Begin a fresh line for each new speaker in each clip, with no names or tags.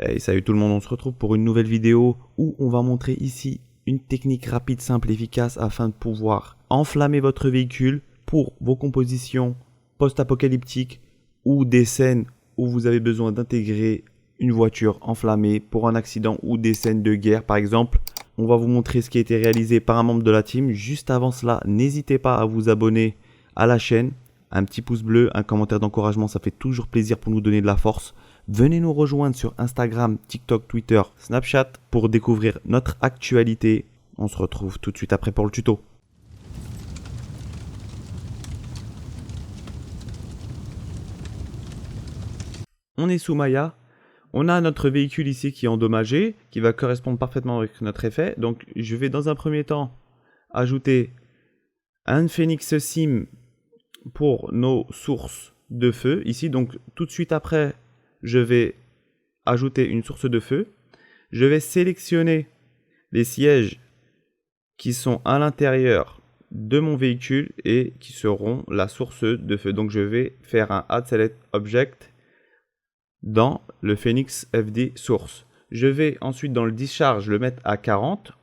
Hey, salut tout le monde, on se retrouve pour une nouvelle vidéo où on va montrer ici une technique rapide, simple, efficace afin de pouvoir enflammer votre véhicule pour vos compositions post-apocalyptiques ou des scènes où vous avez besoin d'intégrer une voiture enflammée pour un accident ou des scènes de guerre par exemple. On va vous montrer ce qui a été réalisé par un membre de la team. Juste avant cela, n'hésitez pas à vous abonner à la chaîne. Un petit pouce bleu, un commentaire d'encouragement, ça fait toujours plaisir pour nous donner de la force. Venez nous rejoindre sur Instagram, TikTok, Twitter, Snapchat pour découvrir notre actualité. On se retrouve tout de suite après pour le tuto. On est sous Maya. On a notre véhicule ici qui est endommagé, qui va correspondre parfaitement avec notre effet. Donc je vais dans un premier temps ajouter un Phoenix Sim pour nos sources de feu ici. Donc tout de suite après, je vais ajouter une source de feu. Je vais sélectionner les sièges qui sont à l'intérieur de mon véhicule et qui seront la source de feu. Donc je vais faire un Add Select Object dans le Phoenix FD Source. Je vais ensuite dans le Discharge le mettre à 40.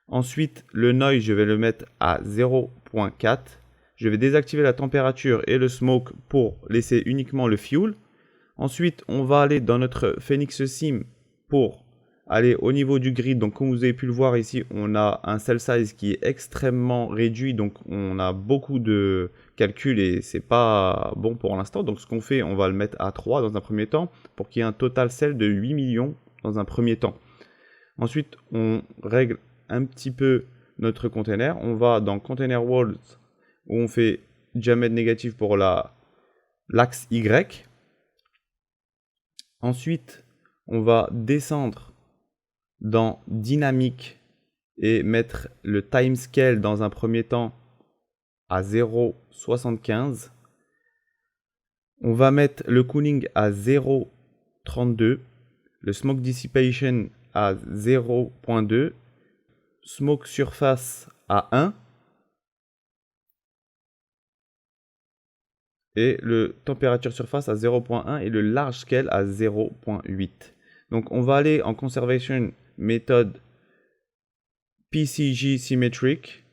Ensuite le Noise je vais le mettre à 0.4. Je vais désactiver la température et le smoke pour laisser uniquement le fuel. Ensuite, on va aller dans notre Phoenix Sim pour aller au niveau du grid. Donc, comme vous avez pu le voir ici, on a un cell size qui est extrêmement réduit. Donc, on a beaucoup de calculs et c'est pas bon pour l'instant. Donc, ce qu'on fait, on va le mettre à 3 dans un premier temps pour qu'il y ait un total cell de 8 millions dans un premier temps. Ensuite, on règle un petit peu notre container. On va dans Container Walls où on fait diamètre négatif pour l'axe Y. Ensuite, on va descendre dans Dynamique et mettre le Time Scale dans un premier temps à 0.75. On va mettre le Cooling à 0.32, le Smoke Dissipation à 0.2, Smoke Surface à 1 et le température surface à 0.1 et le large scale à 0.8. Donc on va aller en conservation méthode PCG Symmetric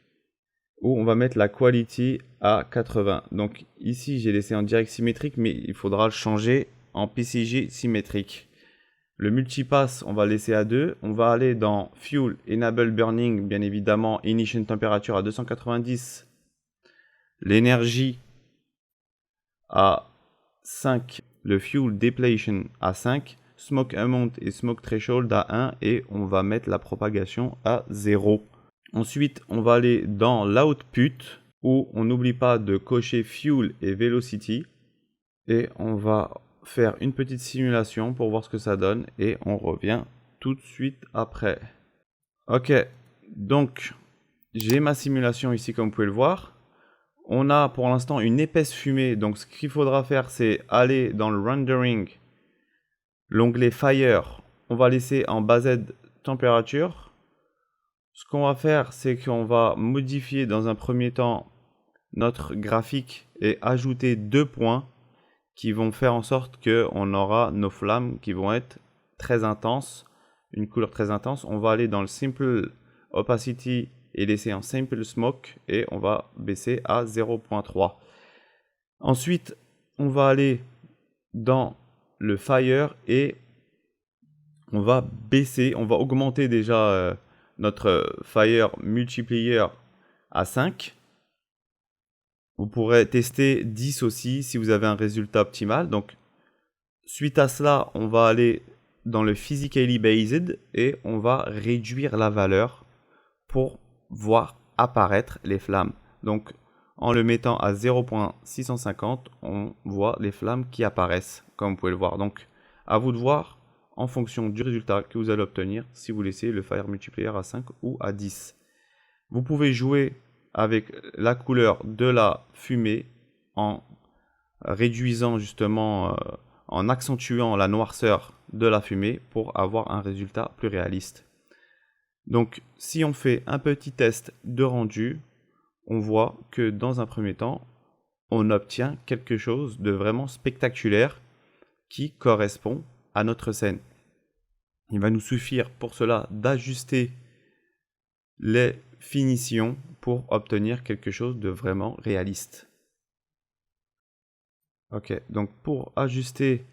où on va mettre la quality à 80. Donc ici j'ai laissé en direct symétrique mais il faudra le changer en PCG symétrique. Le multipass on va laisser à 2. On va aller dans Fuel Enable Burning, bien évidemment Ignition Temperature à 290. L'énergie à 5, le Fuel Depletion à 5, Smoke Amount et Smoke Threshold à 1 et on va mettre la propagation à 0. Ensuite, on va aller dans l'Output où on n'oublie pas de cocher Fuel et Velocity et on va faire une petite simulation pour voir ce que ça donne et on revient tout de suite après. Ok, donc j'ai ma simulation ici comme vous pouvez le voir. On a pour l'instant une épaisse fumée, donc ce qu'il faudra faire c'est aller dans le rendering, l'onglet Fire, on va laisser en bas Z température. Ce qu'on va faire c'est qu'on va modifier dans un premier temps notre graphique et ajouter 2 points qui vont faire en sorte qu'on aura nos flammes qui vont être très intenses, une couleur très intense. On va aller dans le Simple Opacity et laisser en Simple Smoke et on va baisser à 0.3. Ensuite, on va aller dans le Fire et on va baisser, on va augmenter déjà notre Fire Multiplier à 5. Vous pourrez tester 10 aussi si vous avez un résultat optimal. Donc, suite à cela, on va aller dans le Physically Based et on va réduire la valeur pour voir apparaître les flammes. Donc en le mettant à 0.650, on voit les flammes qui apparaissent comme vous pouvez le voir. Donc à vous de voir en fonction du résultat que vous allez obtenir si vous laissez le Fire Multiplier à 5 ou à 10. Vous pouvez jouer avec la couleur de la fumée en réduisant justement, en accentuant la noirceur de la fumée pour avoir un résultat plus réaliste. Donc si on fait un petit test de rendu, on voit que dans un premier temps, on obtient quelque chose de vraiment spectaculaire qui correspond à notre scène. il va nous suffire pour cela d'ajuster les finitions pour obtenir quelque chose de vraiment réaliste. Ok, donc pour ajuster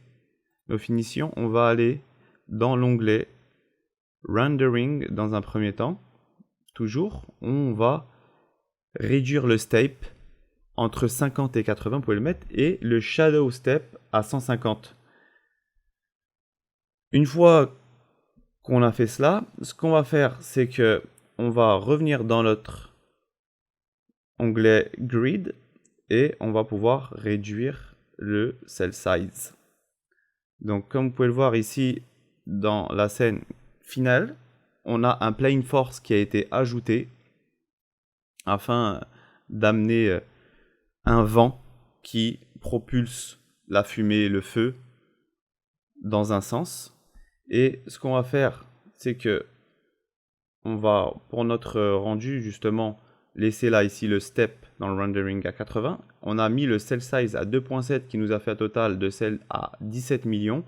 nos finitions, on va aller dans l'onglet Rendering dans un premier temps. Toujours, on va réduire le step entre 50 et 80, vous pouvez le mettre, et le shadow step à 150. Une fois qu'on a fait cela, ce qu'on va faire, c'est que on va revenir dans notre onglet Grid et on va pouvoir réduire le cell size. Donc comme vous pouvez le voir ici dans la scène finale, on a un plane force qui a été ajouté afin d'amener un vent qui propulse la fumée et le feu dans un sens. Et ce qu'on va faire, c'est que on va, pour notre rendu, justement, laisser là, ici, le step dans le rendering à 80. On a mis le cell size à 2.7 qui nous a fait un total de cell à 17 millions.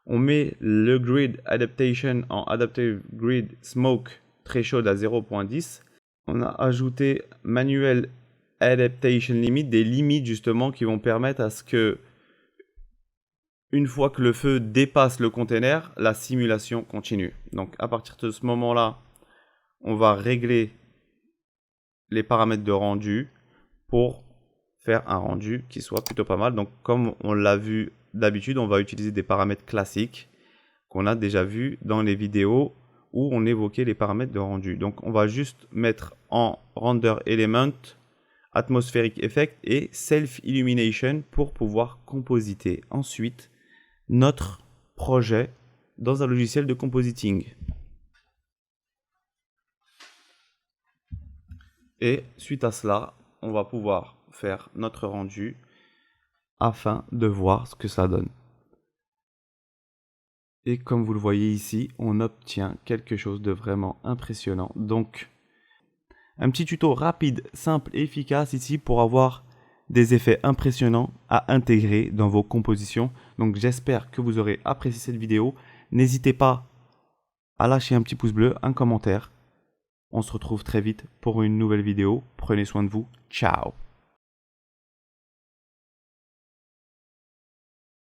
On met le grid adaptation en adaptive grid smoke threshold à 0.10. On a ajouté manuel adaptation limit, des limites justement qui vont permettre à ce que une fois que le feu dépasse le container, la simulation continue. Donc à partir de ce moment-là, on va régler les paramètres de rendu pour faire un rendu qui soit plutôt pas mal. Donc comme on l'a vu d'habitude, on va utiliser des paramètres classiques qu'on a déjà vu dans les vidéos où on évoquait les paramètres de rendu. Donc on va juste mettre en render element, atmospheric effect et self illumination pour pouvoir compositer ensuite notre projet dans un logiciel de compositing. Et suite à cela, on va pouvoir faire notre rendu afin de voir ce que ça donne. Et comme vous le voyez ici, on obtient quelque chose de vraiment impressionnant. Donc, un petit tuto rapide, simple et efficace ici pour avoir des effets impressionnants à intégrer dans vos compositions. Donc j'espère que vous aurez apprécié cette vidéo. N'hésitez pas à lâcher un petit pouce bleu, un commentaire. On se retrouve très vite pour une nouvelle vidéo. Prenez soin de vous. Ciao.